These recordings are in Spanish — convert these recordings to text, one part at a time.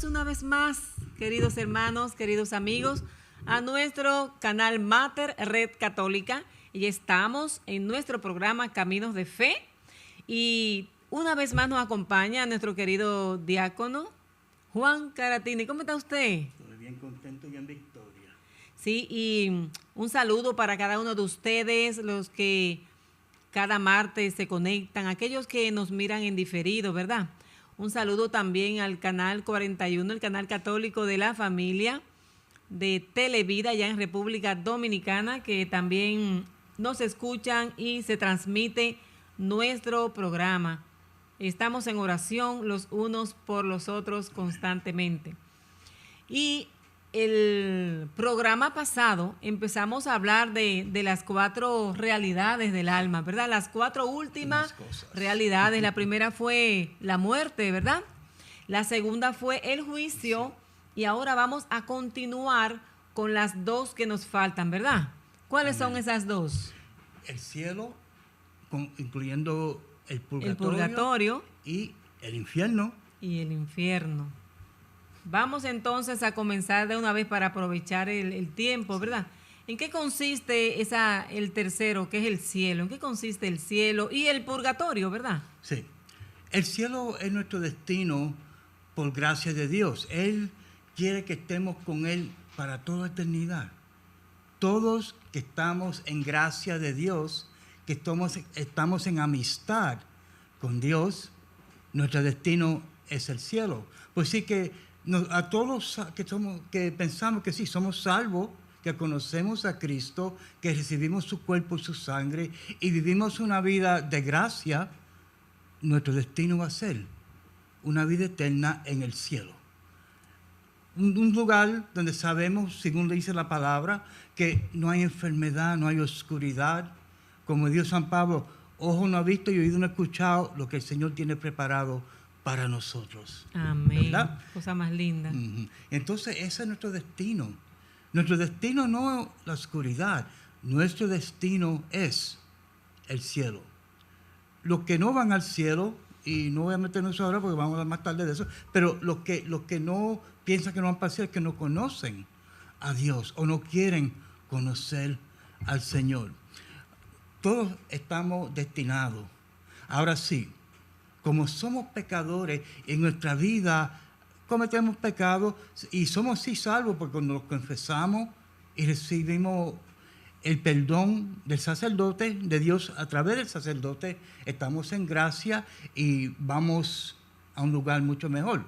Bienvenidos una vez más, queridos hermanos, queridos amigos, a nuestro canal Mater Red Católica. Y estamos en nuestro programa Caminos de Fe. Y una vez más nos acompaña nuestro querido diácono Juan Caratini. ¿Cómo está usted? Estoy bien contento y en victoria. Sí, y un saludo para cada uno de ustedes, los que cada martes se conectan, aquellos que nos miran en diferido, ¿verdad? Un saludo también al canal 41, el canal católico de la familia de Televida, allá en República Dominicana, que también nos escuchan y se transmite nuestro programa. Estamos en oración los unos por los otros constantemente. Y el programa pasado empezamos a hablar de las 4 realidades del alma, ¿verdad? Las 4 últimas realidades. La primera fue la muerte, ¿verdad? La segunda fue el juicio. Y ahora vamos a continuar con las 2 que nos faltan, ¿verdad? ¿Cuáles son esas 2? El cielo, incluyendo el purgatorio y el infierno. Y el infierno. Vamos entonces a comenzar de una vez para aprovechar el tiempo, ¿verdad? ¿En qué consiste el tercero, que es el cielo? ¿En qué consiste el cielo y el purgatorio, verdad? Sí. El cielo es nuestro destino por gracia de Dios. Él quiere que estemos con Él para toda eternidad. Todos que estamos en gracia de Dios, que estamos en amistad con Dios, nuestro destino es el cielo. Pues sí que a todos que pensamos que sí, somos salvos, que conocemos a Cristo, que recibimos su cuerpo y su sangre y vivimos una vida de gracia, nuestro destino va a ser una vida eterna en el cielo. Un lugar donde sabemos, según le dice la palabra, que no hay enfermedad, no hay oscuridad. Como dijo San Pablo, ojo no ha visto y oído no ha escuchado lo que el Señor tiene preparado para nosotros. Amén. ¿Verdad? Cosa más linda. Entonces, ese es nuestro destino. Nuestro destino no es la oscuridad. Nuestro destino es el cielo. Los que no van al cielo, y no voy a meternos ahora porque vamos a hablar más tarde de eso, pero los que no piensan que no van para el cielo, que no conocen a Dios o no quieren conocer al Señor. Todos estamos destinados. Ahora sí, como somos pecadores, en nuestra vida cometemos pecados y somos sí salvos porque cuando nos confesamos y recibimos el perdón del sacerdote, de Dios a través del sacerdote, estamos en gracia y vamos a un lugar mucho mejor.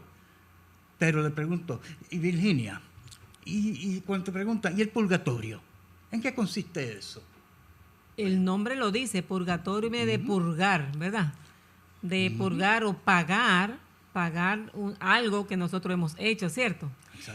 Pero le pregunto, y Virginia, y cuando te preguntan, ¿y el purgatorio? ¿En qué consiste eso? El nombre lo dice, purgatorio viene de purgar, ¿verdad? De purgar o pagar algo que nosotros hemos hecho, ¿cierto?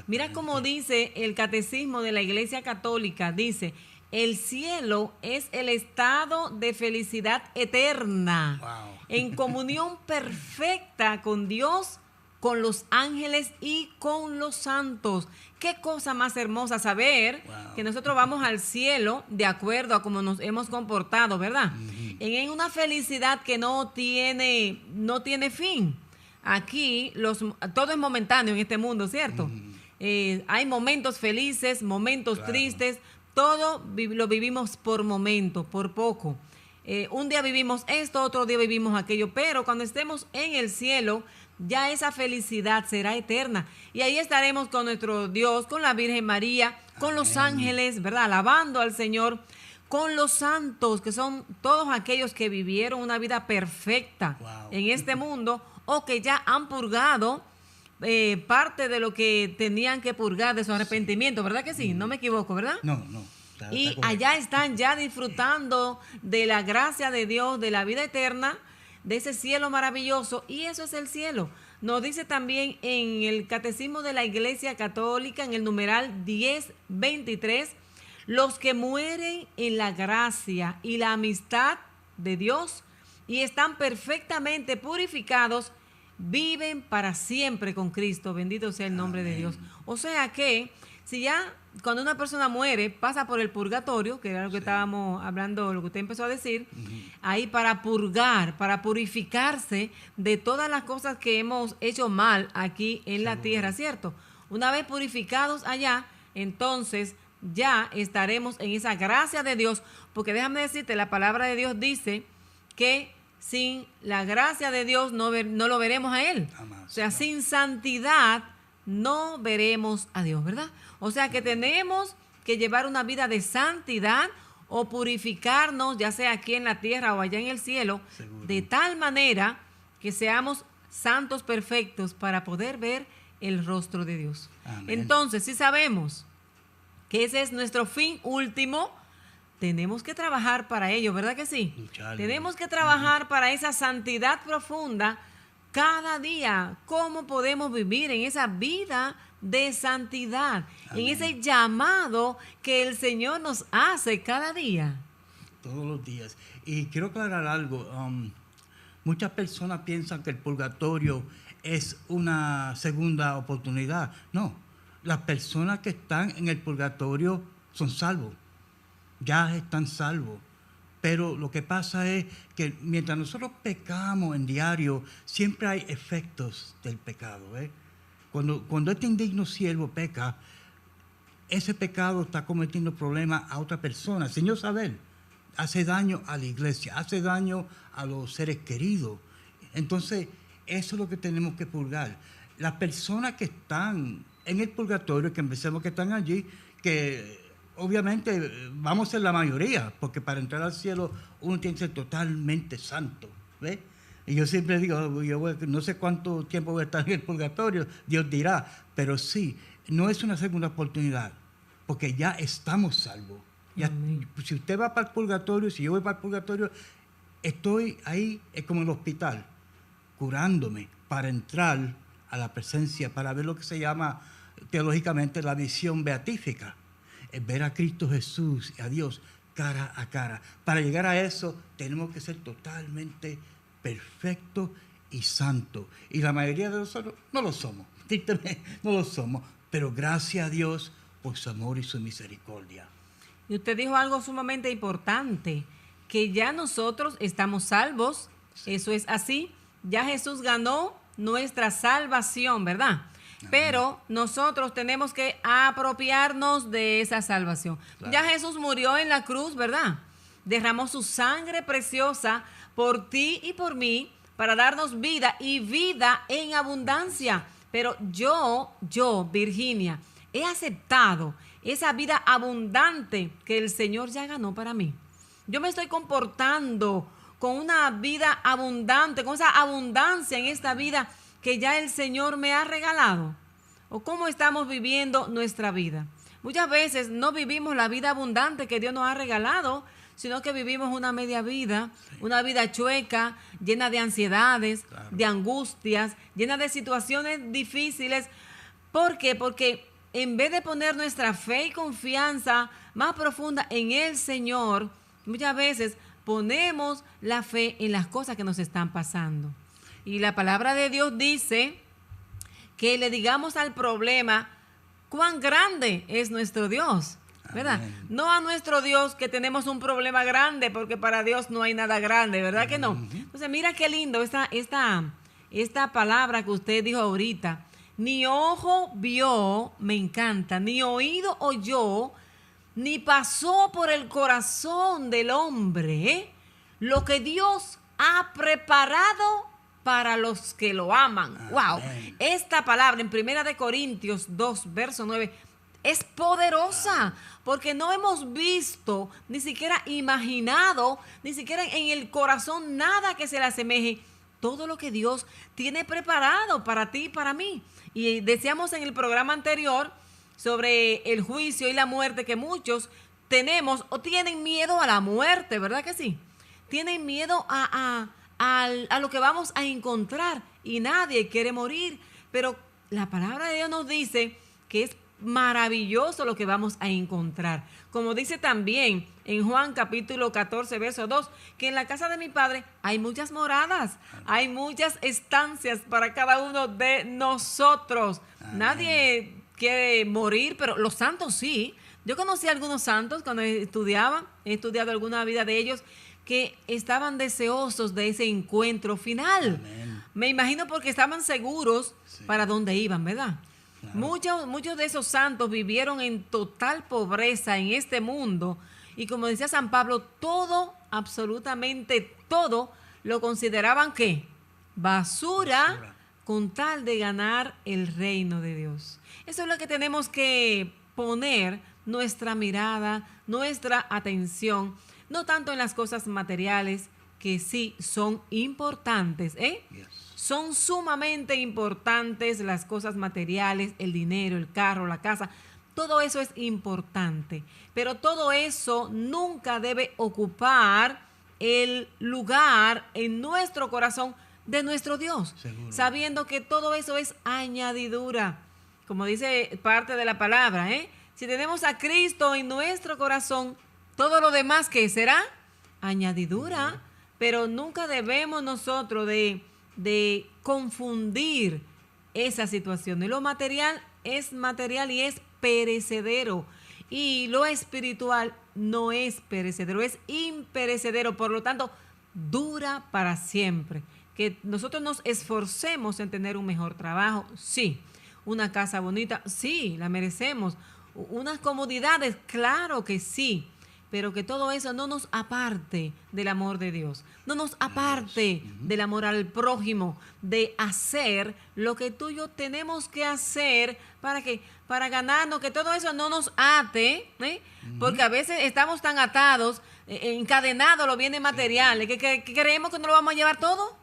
Mira cómo dice el Catecismo de la Iglesia Católica, dice, el cielo es el estado de felicidad eterna, en comunión perfecta con Dios, con los ángeles y con los santos. Qué cosa más hermosa saber que nosotros vamos al cielo de acuerdo a cómo nos hemos comportado, ¿verdad? En una felicidad que no tiene fin. Aquí todo es momentáneo en este mundo, ¿cierto? Hay momentos felices, momentos tristes, todo lo vivimos por momento, por poco. Un día vivimos esto, otro día vivimos aquello, pero cuando estemos en el cielo, ya esa felicidad será eterna. Y ahí estaremos con nuestro Dios, con la Virgen María, con los ángeles, ¿verdad? Alabando al Señor, con los santos, que son todos aquellos que vivieron una vida perfecta en este mundo o que ya han purgado parte de lo que tenían que purgar de su arrepentimiento, ¿verdad que sí? No me equivoco, ¿verdad? No. Y allá están ya disfrutando de la gracia de Dios, de la vida eterna, de ese cielo maravilloso, y eso es el cielo. Nos dice también en el Catecismo de la Iglesia Católica, en el numeral 1023, los que mueren en la gracia y la amistad de Dios y están perfectamente purificados, viven para siempre con Cristo. Bendito sea el nombre de Dios. O sea que, si ya cuando una persona muere, pasa por el purgatorio, que era lo que estábamos hablando, lo que usted empezó a decir, ahí para purgar, para purificarse de todas las cosas que hemos hecho mal aquí en la tierra, ¿cierto? Una vez purificados allá, entonces ya estaremos en esa gracia de Dios, porque déjame decirte, la palabra de Dios dice que sin la gracia de Dios no lo veremos a Él. Jamás, o sea, no. sin santidad no veremos a Dios, ¿verdad? O sea que tenemos que llevar una vida de santidad o purificarnos, ya sea aquí en la tierra o allá en el cielo, Seguro. de tal manera que seamos santos perfectos para poder ver el rostro de Dios. Amén. Entonces, si sabemos que ese es nuestro fin último, tenemos que trabajar para ello, ¿verdad que sí? Lucharlo. Tenemos que trabajar para esa santidad profunda cada día. ¿Cómo podemos vivir en esa vida de santidad? Amén. En ese llamado que el Señor nos hace cada día. Todos los días. Y quiero aclarar algo. Muchas personas piensan que el purgatorio es una segunda oportunidad. No, las personas que están en el purgatorio son salvos. Ya están salvos. Pero lo que pasa es que mientras nosotros pecamos en diario, siempre hay efectos del pecado. Cuando este indigno siervo peca, ese pecado está cometiendo problemas a otra persona, sin yo saber. Hace daño a la iglesia, hace daño a los seres queridos. Entonces, eso es lo que tenemos que purgar. Las personas que están en el purgatorio, que empecemos que están allí, que obviamente vamos a ser la mayoría, porque para entrar al cielo uno tiene que ser totalmente santo, ¿ves? Y yo siempre digo, no sé cuánto tiempo voy a estar en el purgatorio, Dios dirá, pero sí, no es una segunda oportunidad, porque ya estamos salvos. Ya, si usted va para el purgatorio, si yo voy para el purgatorio, estoy ahí, es como en el hospital, curándome para entrar a la presencia, para ver lo que se llama teológicamente la visión beatífica. Es ver a Cristo Jesús y a Dios cara a cara. Para llegar a eso tenemos que ser totalmente perfectos y santos. Y la mayoría de nosotros no lo somos. No lo somos. Pero gracias a Dios por su amor y su misericordia. Y usted dijo algo sumamente importante, que ya nosotros estamos salvos. Eso es así. Ya Jesús ganó nuestra salvación, ¿verdad? Pero nosotros tenemos que apropiarnos de esa salvación. Claro. Ya Jesús murió en la cruz, ¿verdad? Derramó su sangre preciosa por ti y por mí para darnos vida y vida en abundancia. Pero yo, Virginia, he aceptado esa vida abundante que el Señor ya ganó para mí. Yo me estoy comportando con una vida abundante, con esa abundancia en esta vida que ya el Señor me ha regalado. ¿O cómo estamos viviendo nuestra vida? Muchas veces no vivimos la vida abundante que Dios nos ha regalado, sino que vivimos una media vida, una vida chueca, llena de ansiedades, Claro. de angustias, llena de situaciones difíciles. ¿Por qué? Porque en vez de poner nuestra fe y confianza más profunda en el Señor, muchas veces ponemos la fe en las cosas que nos están pasando. Y la palabra de Dios dice que le digamos al problema cuán grande es nuestro Dios, ¿verdad? Amén. No a nuestro Dios que tenemos un problema grande, porque para Dios no hay nada grande, ¿verdad que no? Entonces, mira qué lindo esta palabra que usted dijo ahorita. Ni ojo vio, me encanta, ni oído oyó, ni pasó por el corazón del hombre lo que Dios ha preparado para los que lo aman. Amén. Wow, esta palabra en 1 Corintios 2, verso 9, es poderosa, porque no hemos visto, ni siquiera imaginado, ni siquiera en el corazón nada que se le asemeje todo lo que Dios tiene preparado para ti y para mí. Y decíamos en el programa anterior sobre el juicio y la muerte, que muchos tenemos o tienen miedo a la muerte, ¿verdad que sí? Tienen miedo a lo que vamos a encontrar, y nadie quiere morir. Pero la palabra de Dios nos dice que es maravilloso lo que vamos a encontrar. Como dice también en Juan capítulo 14, verso 2, que en la casa de mi Padre hay muchas moradas, hay muchas estancias para cada uno de nosotros. Amén. Nadie quiere morir, pero los santos sí. Yo conocí a algunos santos cuando estudiaba, he estudiado alguna vida de ellos, que estaban deseosos de ese encuentro final. Amén. Me imagino porque estaban seguros para dónde iban, ¿verdad? Claro. Muchos de esos santos vivieron en total pobreza en este mundo y como decía San Pablo, todo, absolutamente todo, lo consideraban ¿qué? Basura con tal de ganar el reino de Dios. Eso es lo que tenemos que poner nuestra mirada, nuestra atención, no tanto en las cosas materiales, que sí son importantes, ¿eh? Yes. Son sumamente importantes las cosas materiales, el dinero, el carro, la casa, todo eso es importante, pero todo eso nunca debe ocupar el lugar en nuestro corazón de nuestro Dios, seguro, sabiendo que todo eso es añadidura, como dice parte de la palabra, ¿eh? Si tenemos a Cristo en nuestro corazón, todo lo demás, ¿qué será? Añadidura, pero nunca debemos nosotros de confundir esa situación. Y lo material es material y es perecedero. Y lo espiritual no es perecedero, es imperecedero. Por lo tanto, dura para siempre. Que nosotros nos esforcemos en tener un mejor trabajo, sí. Una casa bonita, sí, la merecemos. Unas comodidades, claro que sí. Pero que todo eso no nos aparte del amor de Dios, no nos aparte del amor al prójimo, de hacer lo que tú y yo tenemos que hacer para ganarnos, que todo eso no nos ate, ¿eh? Porque a veces estamos tan atados, encadenados a los bienes materiales, que creemos que no lo vamos a llevar todo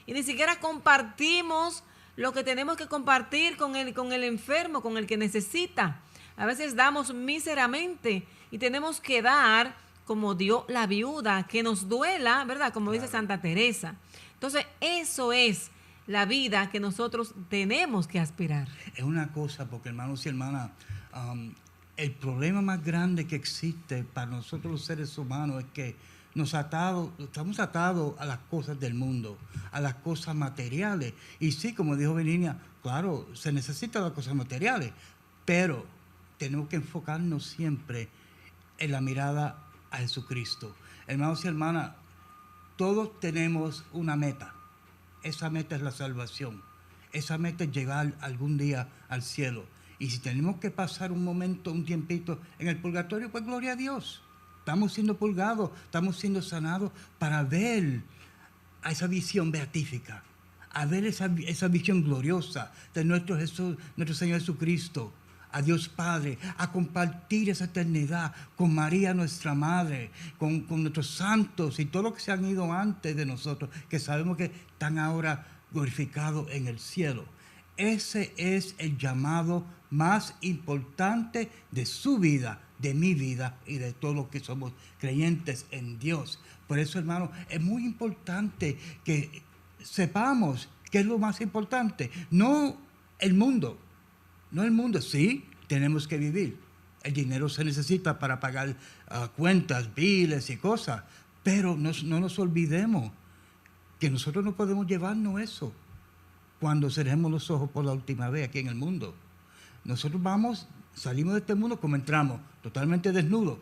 y ni siquiera compartimos lo que tenemos que compartir con el enfermo, con el que necesita. A veces damos míseramente y tenemos que dar como dio la viuda, que nos duela, ¿verdad? Como dice Santa Teresa. Entonces, eso es la vida que nosotros tenemos que aspirar. Es una cosa, porque hermanos y hermanas, el problema más grande que existe para nosotros los seres humanos es que estamos atados a las cosas del mundo, a las cosas materiales. Y sí, como dijo Beninia, claro, se necesitan las cosas materiales, pero tenemos que enfocarnos siempre en la mirada a Jesucristo. Hermanos y hermanas, todos tenemos una meta. Esa meta es la salvación. Esa meta es llegar algún día al cielo. Y si tenemos que pasar un momento, un tiempito en el purgatorio, pues gloria a Dios. Estamos siendo purgados, estamos siendo sanados para ver a esa visión beatífica, a ver esa visión gloriosa de nuestro Jesús, nuestro Señor Jesucristo, a Dios Padre, a compartir esa eternidad con María, nuestra Madre, con nuestros santos y todos los que se han ido antes de nosotros, que sabemos que están ahora glorificados en el cielo. Ese es el llamado más importante de su vida, de mi vida y de todos los que somos creyentes en Dios. Por eso, hermano, es muy importante que sepamos qué es lo más importante. No el mundo. No el mundo, sí, tenemos que vivir. El dinero se necesita para pagar cuentas, biles y cosas. Pero no nos olvidemos que nosotros no podemos llevarnos eso cuando cerremos los ojos por la última vez aquí en el mundo. Nosotros salimos de este mundo como entramos, totalmente desnudos.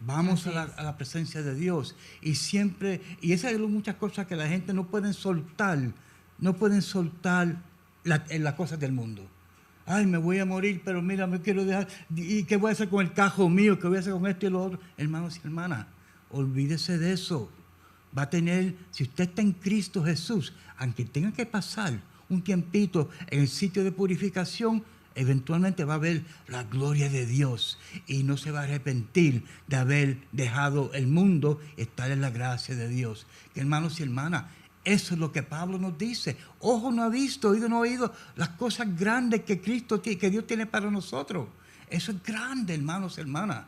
Vamos a la presencia de Dios. Y esas son muchas cosas que la gente no pueden soltar. No pueden soltar las cosas del mundo. Ay, me voy a morir, pero mira, me quiero dejar. ¿Y qué voy a hacer con el cajo mío? ¿Qué voy a hacer con esto y lo otro? Hermanos y hermanas, olvídese de eso. Va a tener, si usted está en Cristo Jesús, aunque tenga que pasar un tiempito en el sitio de purificación, eventualmente va a ver la gloria de Dios y no se va a arrepentir de haber dejado el mundo y estar en la gracia de Dios. Hermanos y hermanas, eso es lo que Pablo nos dice. Ojo no ha visto, oído no ha oído las cosas grandes que Dios tiene para nosotros. Eso es grande, hermanos y hermanas.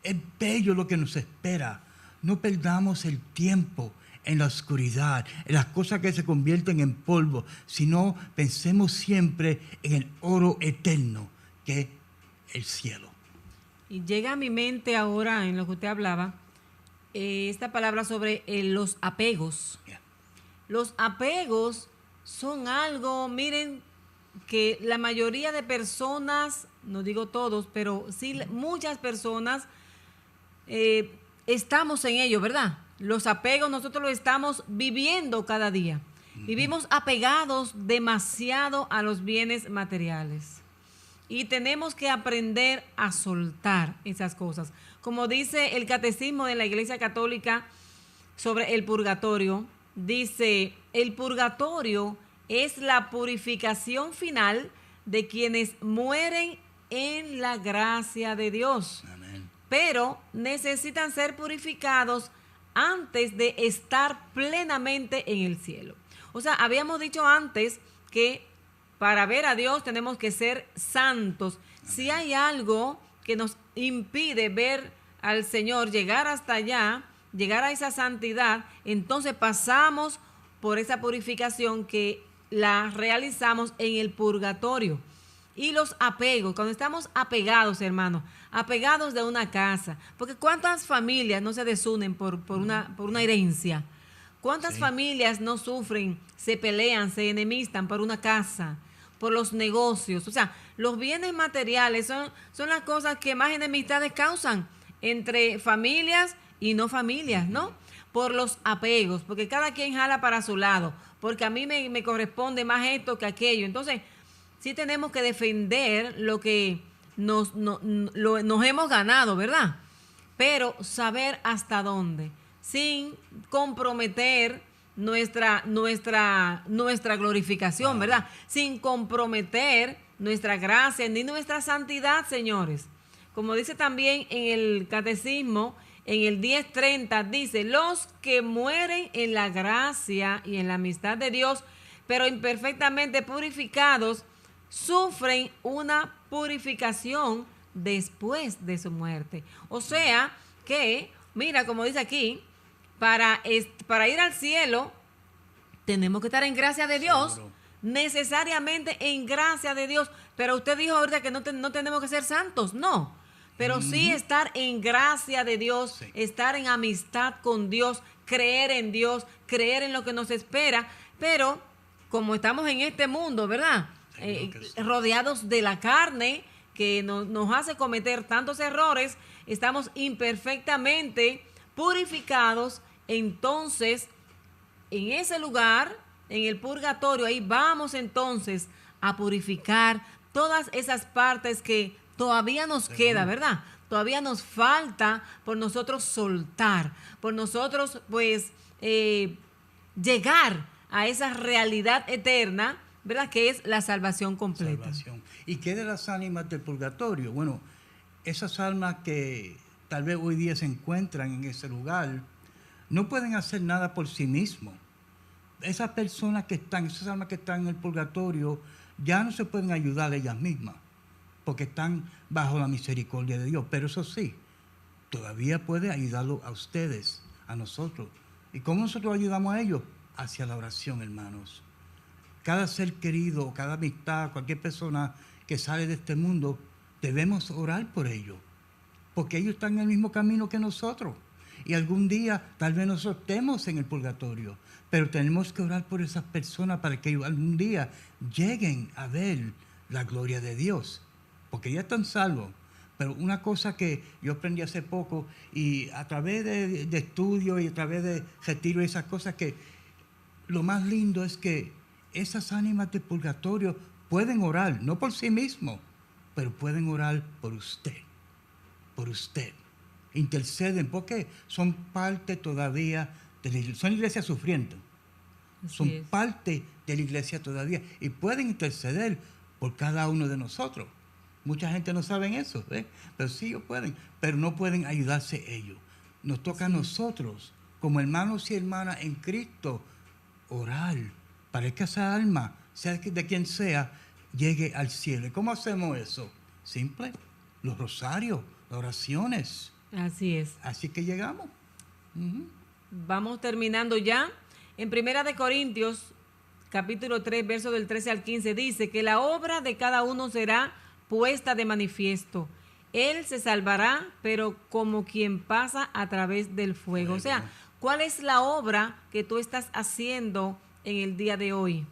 Es bello lo que nos espera. No perdamos el tiempo en la oscuridad, en las cosas que se convierten en polvo, sino pensemos siempre en el oro eterno, que es el cielo. Y llega a mi mente ahora, en lo que usted hablaba, esta palabra sobre los apegos. Yeah. Los apegos son algo, miren, que la mayoría de personas, no digo todos, pero sí muchas personas estamos en ello, ¿verdad? Los apegos nosotros los estamos viviendo cada día. Vivimos apegados demasiado a los bienes materiales. Y tenemos que aprender a soltar esas cosas. Como dice el Catecismo de la Iglesia Católica sobre el purgatorio, dice, el purgatorio es la purificación final de quienes mueren en la gracia de Dios. Amén. Pero necesitan ser purificados antes de estar plenamente en el cielo. O sea, habíamos dicho antes que para ver a Dios tenemos que ser santos. Amén. Si hay algo que nos impide ver al Señor, llegar hasta allá, llegar a esa santidad, entonces pasamos por esa purificación que la realizamos en el purgatorio. Y los apegos, cuando estamos apegados, hermanos, apegados de una casa, porque ¿cuántas familias no se desunen por una herencia? ¿Cuántas familias no sufren, se pelean, se enemistan por una casa, por los negocios? O sea, los bienes materiales son las cosas que más enemistades causan entre familias y no familias, ¿no? Por los apegos, porque cada quien jala para su lado, porque a mí me corresponde más esto que aquello. Entonces, sí tenemos que defender lo que nos hemos ganado, ¿verdad? Pero saber hasta dónde, sin comprometer nuestra glorificación, ¿verdad? Sin comprometer nuestra gracia ni nuestra santidad, señores. Como dice también en el Catecismo, en el 10:30, dice, los que mueren en la gracia y en la amistad de Dios, pero imperfectamente purificados, sufren una purificación después de su muerte. O sea que, mira, como dice aquí, para ir al cielo tenemos que estar en gracia de Dios. Seguro. Necesariamente en gracia de Dios. Pero usted dijo ahorita que no tenemos que ser santos. No. Pero sí estar en gracia de Dios, sí. Estar en amistad con Dios, creer en Dios, creer en lo que nos espera. Pero como estamos en este mundo, ¿verdad? Rodeados de la carne que nos hace cometer tantos errores, estamos imperfectamente purificados. Entonces, en ese lugar, en el purgatorio, ahí vamos entonces a purificar todas esas partes que todavía nos queda, ¿verdad? Todavía nos falta por nosotros soltar, por nosotros pues llegar a esa realidad eterna, ¿verdad? Que es la salvación completa. Salvación. ¿Y qué de las ánimas del purgatorio? Bueno, esas almas que tal vez hoy día se encuentran en ese lugar, no pueden hacer nada por sí mismos. Esas personas esas almas que están en el purgatorio, ya no se pueden ayudar ellas mismas, porque están bajo la misericordia de Dios. Pero eso sí, todavía puede ayudarlo a ustedes, a nosotros. ¿Y cómo nosotros ayudamos a ellos? Hacia la oración, hermanos. Cada ser querido, cada amistad, cualquier persona que sale de este mundo, debemos orar por ellos, porque ellos están en el mismo camino que nosotros. Y algún día tal vez nosotros estemos en el purgatorio, pero tenemos que orar por esas personas para que ellos algún día lleguen a ver la gloria de Dios, porque ya están salvos. Pero una cosa que yo aprendí hace poco, y a través de estudios y a través de retiro y esas cosas, que lo más lindo es que esas ánimas de purgatorio pueden orar, no por sí mismos, pero pueden orar por usted, por usted. Interceden porque son parte todavía de la iglesia, son iglesias sufrientes, son parte de la iglesia todavía y pueden interceder por cada uno de nosotros. Mucha gente no sabe eso, pero sí ellos pueden, pero no pueden ayudarse ellos. Nos toca a nosotros, como hermanos y hermanas en Cristo, orar para que esa alma, sea de quien sea, llegue al cielo. ¿Y cómo hacemos eso? Simple, los rosarios, las oraciones. Así es. Así que llegamos. Vamos terminando ya. En 1 Corintios, capítulo 3, verso del 13 al 15, dice que la obra de cada uno será puesta de manifiesto. Él se salvará, pero como quien pasa a través del fuego. O sea, ¿cuál es la obra que tú estás haciendo en el día de hoy?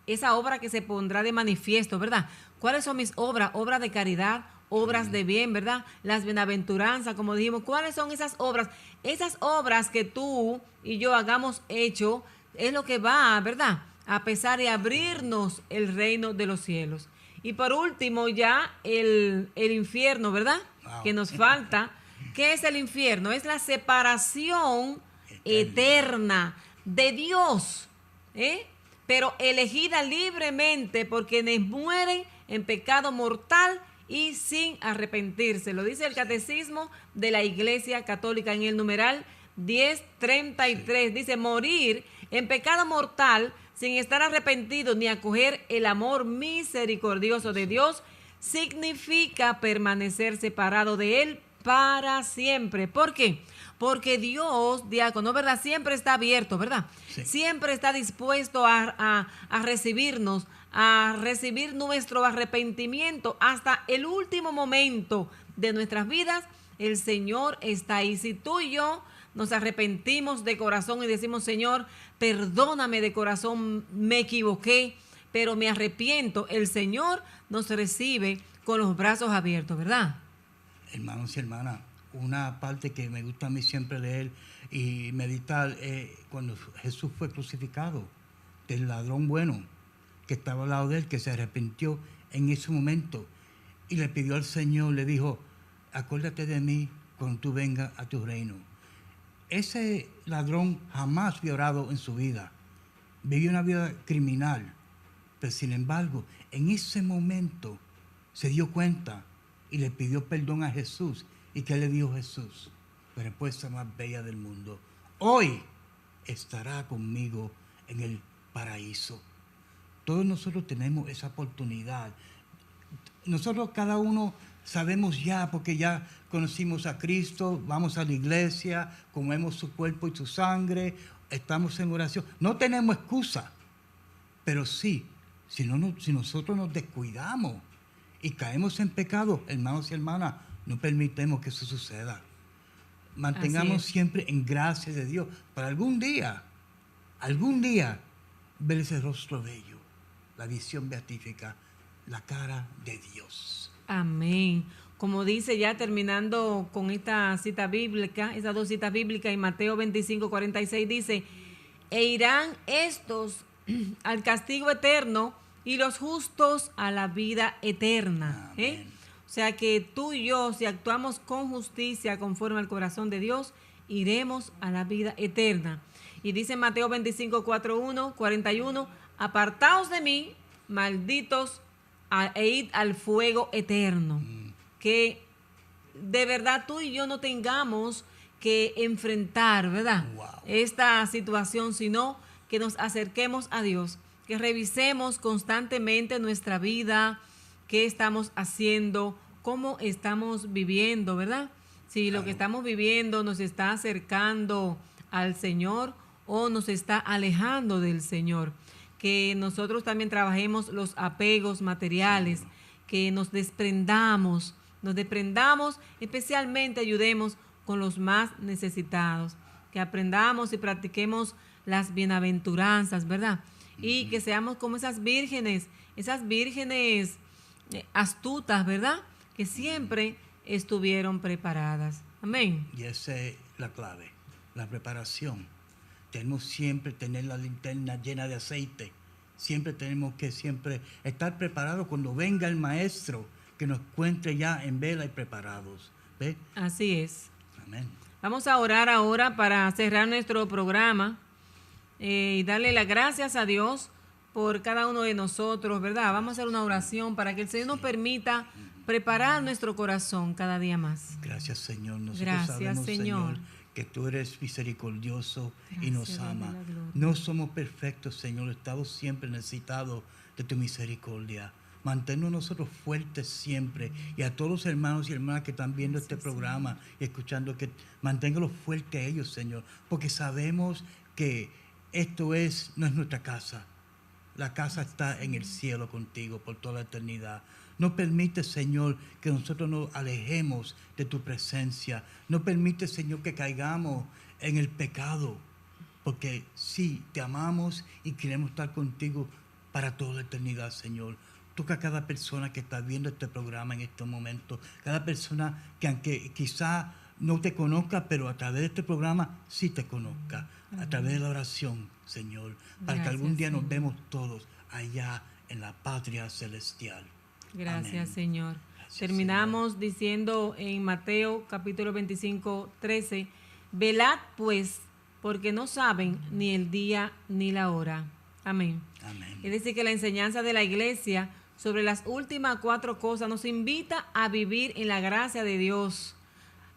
Esa obra que se pondrá de manifiesto, ¿verdad? ¿Cuáles son mis obras? Obras de caridad, obras de bien, ¿verdad? Las bienaventuranzas, como dijimos. ¿Cuáles son esas obras? Esas obras que tú y yo hagamos hecho es lo que va, ¿verdad?, a pesar de abrirnos el reino de los cielos. Y por último, ya el infierno, ¿verdad? Wow. Que nos falta. ¿Qué es el infierno? Es la separación eterna de Dios, ¿eh? Pero elegida libremente por quienes mueren en pecado mortal y sin arrepentirse. Lo dice el Catecismo de la Iglesia Católica en el numeral 1033. Sí. Dice, morir en pecado mortal sin estar arrepentido ni acoger el amor misericordioso de Dios significa permanecer separado de Él para siempre. ¿Por qué? Porque Dios, diácono, ¿verdad?, siempre está abierto, ¿verdad? Sí. Siempre está dispuesto a recibirnos, a recibir nuestro arrepentimiento hasta el último momento de nuestras vidas. El Señor está ahí. Si tú y yo nos arrepentimos de corazón y decimos, Señor, perdóname de corazón, me equivoqué, pero me arrepiento, el Señor nos recibe con los brazos abiertos, ¿verdad? Hermanos y hermanas, una parte que me gusta a mí siempre leer y meditar, cuando Jesús fue crucificado, del ladrón bueno que estaba al lado de él, que se arrepintió en ese momento y le pidió al Señor, le dijo, acuérdate de mí cuando tú vengas a tu reino. Ese ladrón jamás había orado en su vida, vivió una vida criminal, pero sin embargo, en ese momento se dio cuenta y le pidió perdón a Jesús. ¿Y qué le dijo Jesús? La respuesta más bella del mundo: hoy estará conmigo en el paraíso. Todos nosotros tenemos esa oportunidad. Nosotros cada uno sabemos ya, porque ya conocimos a Cristo, vamos a la iglesia, comemos su cuerpo y su sangre, estamos en oración. No tenemos excusa, pero sí, si nosotros nos descuidamos y caemos en pecado, hermanos y hermanas, no permitamos que eso suceda. Mantengamos siempre en gracia de Dios para algún día ver ese rostro bello, la visión beatífica, la cara de Dios. Amén. Como dice, ya terminando con esta cita bíblica, esas dos citas bíblicas, en Mateo 25:46 dice, e irán estos al castigo eterno y los justos a la vida eterna. O sea que tú y yo, si actuamos con justicia conforme al corazón de Dios, iremos a la vida eterna. Y dice Mateo 25:41, apartaos de mí, malditos, e id al fuego eterno. Que de verdad tú y yo no tengamos que enfrentar, ¿verdad?, esta situación, sino que nos acerquemos a Dios, que revisemos constantemente nuestra vida, qué estamos haciendo, cómo estamos viviendo, ¿verdad? Si lo que estamos viviendo nos está acercando al Señor o nos está alejando del Señor. Que nosotros también trabajemos los apegos materiales, que nos desprendamos, especialmente ayudemos con los más necesitados, que aprendamos y practiquemos las bienaventuranzas, ¿verdad? Y que seamos como esas vírgenes astutas, ¿verdad?, que siempre estuvieron preparadas. Amén. Y esa es la clave, la preparación. Tenemos siempre tener la linterna llena de aceite. Siempre tenemos que estar preparados cuando venga el maestro, que nos encuentre ya en vela y preparados. ¿Ve? Así es. Amén. Vamos a orar ahora para cerrar nuestro programa y darle las gracias a Dios por cada uno de nosotros, ¿verdad? Vamos a hacer una oración para que el Señor nos permita preparar nuestro corazón cada día más. Gracias, Señor. Nosotros Gracias, sabemos, Señor, que tú eres misericordioso. Gracias, y nos ama. gloria. No somos perfectos, Señor. Estamos siempre necesitados de tu misericordia. Manténnos nosotros fuertes siempre. Y a todos los hermanos y hermanas que están viendo este programa y escuchando, que manténganlos fuertes a ellos, Señor. Porque sabemos que esto no es nuestra casa. La casa está en el cielo contigo por toda la eternidad. No permite, Señor, que nosotros nos alejemos de tu presencia. No permite, Señor, que caigamos en el pecado. Porque sí, te amamos y queremos estar contigo para toda la eternidad, Señor. Toca a cada persona que está viendo este programa en estos momentos. Cada persona que aunque quizá no te conozca, pero a través de este programa sí te conozca. A través de la oración, Señor. Para que algún día nos vemos todos allá en la patria celestial. Gracias, Amén. Señor. Gracias, Terminamos Señor. diciendo en Mateo capítulo 25, 13, velad pues, porque no saben ni el día ni la hora. Amén. Amén. Es decir, que la enseñanza de la iglesia sobre las últimas 4 cosas nos invita a vivir en la gracia de Dios,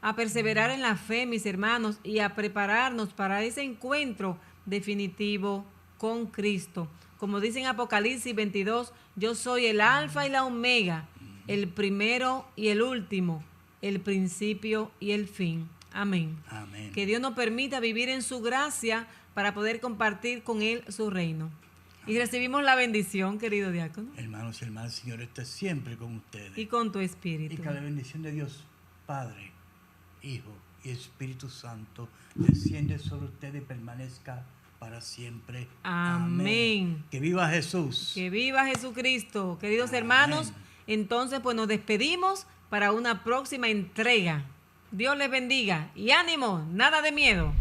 a perseverar en la fe, mis hermanos, y a prepararnos para ese encuentro definitivo con Cristo. Como dice en Apocalipsis 22, yo soy el alfa y la omega, el primero y el último, el principio y el fin. Amén. Amén. Que Dios nos permita vivir en su gracia para poder compartir con Él su reino. Y recibimos la bendición, querido diácono. Hermanos y hermanas, Señor esté siempre con ustedes. Y con tu Y espíritu. que la bendición de Dios, Padre, Hijo y Espíritu Santo, desciende sobre ustedes y permanezca para siempre. Amén. Que viva Jesús. Que viva Jesucristo. Queridos Amén. hermanos, entonces pues nos despedimos para una próxima entrega. Dios les bendiga y ánimo, nada de miedo.